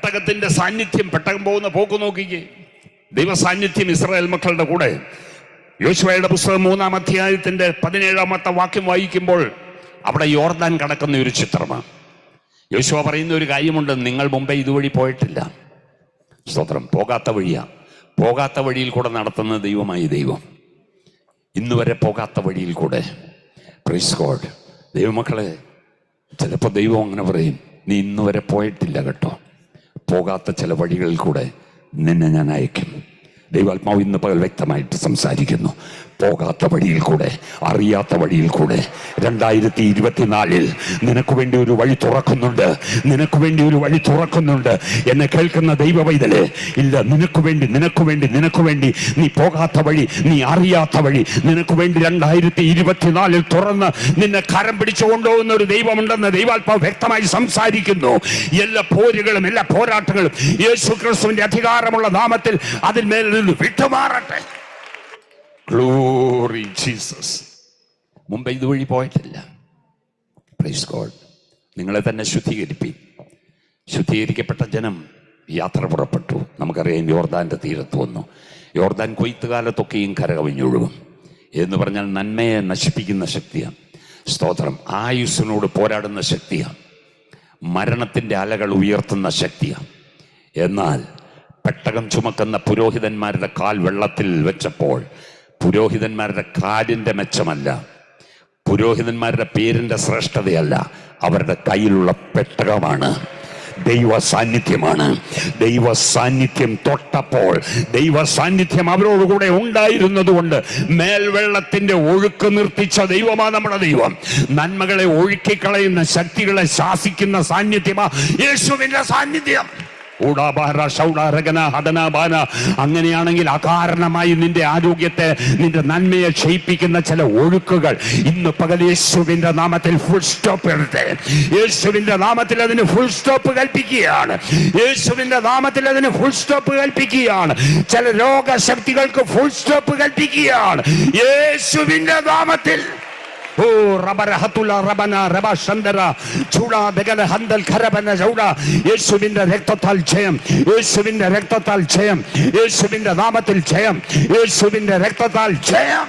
പെട്ടകത്തിന്റെ സാന്നിധ്യം, പെട്ടകം പോകുന്ന പോക്ക് നോക്കിക്കേ. ദൈവ സാന്നിധ്യം ഇസ്രായേൽ മക്കളുടെ കൂടെ. യോശുവയുടെ പുസ്തകം 3-ാം അധ്യായത്തിന്റെ 17-ാമത്തെ വാക്യം വായിക്കുമ്പോൾ അവിടെ യോർദാൻ കടക്കുന്ന ഒരു ചിത്രമാണ്. യോശുവ പറയുന്ന ഒരു കാര്യമുണ്ട്, നിങ്ങൾ മുമ്പേ ഇതുവഴി പോയിട്ടില്ല. സ്തോത്രം. പോകാത്ത വഴിയാ. പോകാത്ത വഴിയിൽ കൂടെ നടത്തുന്ന ദൈവമായി ദൈവം. ഇന്ന് വരെ പോകാത്ത വഴിയിൽ കൂടെ. Praise God. ദൈവമക്കളെ, ചിലപ്പോൾ ദൈവം അങ്ങനെ പറയും, നീ ഇന്ന് വരെ പോയിട്ടില്ല കേട്ടോ, പോകാത്ത ചില വഴികളിൽ കൂടെ നിന്നെ ഞാൻ അയക്കും. ദൈവാത്മാവ് ഇന്ന് പകൽ വ്യക്തമായിട്ട് സംസാരിക്കുന്നു. പോകാത്ത വഴിയിൽ കൂടെ, അറിയാത്ത വഴിയിൽ കൂടെ 2024 നിനക്ക് വേണ്ടി ഒരു വഴി തുറക്കുന്നുണ്ട്. നിനക്ക് വേണ്ടി ഒരു വഴി തുറക്കുന്നുണ്ട്. എന്നെ കേൾക്കുന്ന ദൈവ പൈതലേ, ഇല്ല, നിനക്ക് വേണ്ടി നീ പോകാത്ത വഴി, നീ അറിയാത്ത വഴി നിനക്ക് വേണ്ടി 2024 തുറന്ന് നിന്നെ കരം പിടിച്ചു കൊണ്ടുപോകുന്ന ഒരു ദൈവമുണ്ടെന്ന് ദൈവാത്മാവ് വ്യക്തമായി സംസാരിക്കുന്നു. എല്ലാ പോരുകളും എല്ലാ പോരാട്ടങ്ങളും യേശു ക്രിസ്തുവിന്റെ അധികാരമുള്ള നാമത്തിൽ അതിന്മേൽ നിന്ന് വിട്ടുമാറട്ടെ. Glory Jesus. മുമ്പ് ഇതുവഴി പോയിട്ടില്ല. Praise God. നിങ്ങളെ തന്നെ ശുദ്ധീകരിക്കപ്പെട്ട ജനം യാത്ര പുറപ്പെട്ടു. നമുക്കറിയാം, യോർദാന്റെ തീരത്ത് വന്നു. യോർദാൻ കൊയ്ത്തുകാലത്തൊക്കെയും കരകവിഞ്ഞൊഴുകും എന്ന് പറഞ്ഞാൽ നന്മയെ നശിപ്പിക്കുന്ന ശക്തിയാണ്. സ്തോത്രം. ആയുസ്സിനോട് പോരാടുന്ന ശക്തിയാണ്. മരണത്തിന്റെ അലകൾ ഉയർത്തുന്ന ശക്തിയാണ്. എന്നാൽ പെട്ടകം ചുമക്കുന്ന പുരോഹിതന്മാരുടെ കാൽ വെള്ളത്തിൽ വെച്ചപ്പോൾ പുരോഹിതന്മാരുടെ കാലിന്റെ മെച്ചമല്ല, പുരോഹിതന്മാരുടെ പേരിന്റെ ശ്രേഷ്ഠതയല്ല, അവരുടെ കയ്യിലുള്ള പെട്ടകമാണ്. ദൈവ സാന്നിധ്യമാണ്. ദൈവ സാന്നിധ്യം തൊട്ടപ്പോൾ, ദൈവ സാന്നിധ്യം അവരോടുകൂടെ ഉണ്ടായിരുന്നത് കൊണ്ട് മേൽവെള്ളത്തിന്റെ ഒഴുക്ക് നിർത്തിച്ച ദൈവമാ നമ്മുടെ ദൈവം. നന്മകളെ ഒഴുക്കിക്കളയുന്ന ശക്തികളെ ശാസിക്കുന്ന സാന്നിധ്യമാ യേശുവിന്റെ സാന്നിധ്യം. അങ്ങനെയാണെങ്കിൽ അകാരണമായി നിന്റെ ആരോഗ്യത്തെ, നിന്റെ നന്മയെ ക്ഷയിപ്പിക്കുന്ന ചില ഒഴുക്കുകൾ ഇന്ന് പകൽ യേശുവിന്റെ നാമത്തിൽ ഫുൾ സ്റ്റോപ്പ് ഇടട്ടെ. യേശുവിന്റെ നാമത്തിൽ അതിന് ഫുൾ സ്റ്റോപ്പ് കൽപ്പിക്കുകയാണ്. യേശുവിന്റെ നാമത്തിൽ അതിന് ഫുൾ സ്റ്റോപ്പ് കൽപ്പിക്കുകയാണ്. ചില രോഗശക്തികൾക്ക് ഫുൾ സ്റ്റോപ്പ് കൽപ്പിക്കുകയാണ് യേശുവിന്റെ നാമത്തിൽ. ഓ റബറഹതുല റബന റബ ശന്ദര ചൂടാ ബഗല ഹന്ദൽ ഖരബന ചൂടാ. യേശുവിന്റെ രക്തത്താൽ ജയം, യേശുവിന്റെ രക്തത്താൽ ജയം, യേശുവിന്റെ നാമത്തിൽ ജയം, യേശുവിന്റെ രക്തത്താൽ ജയം.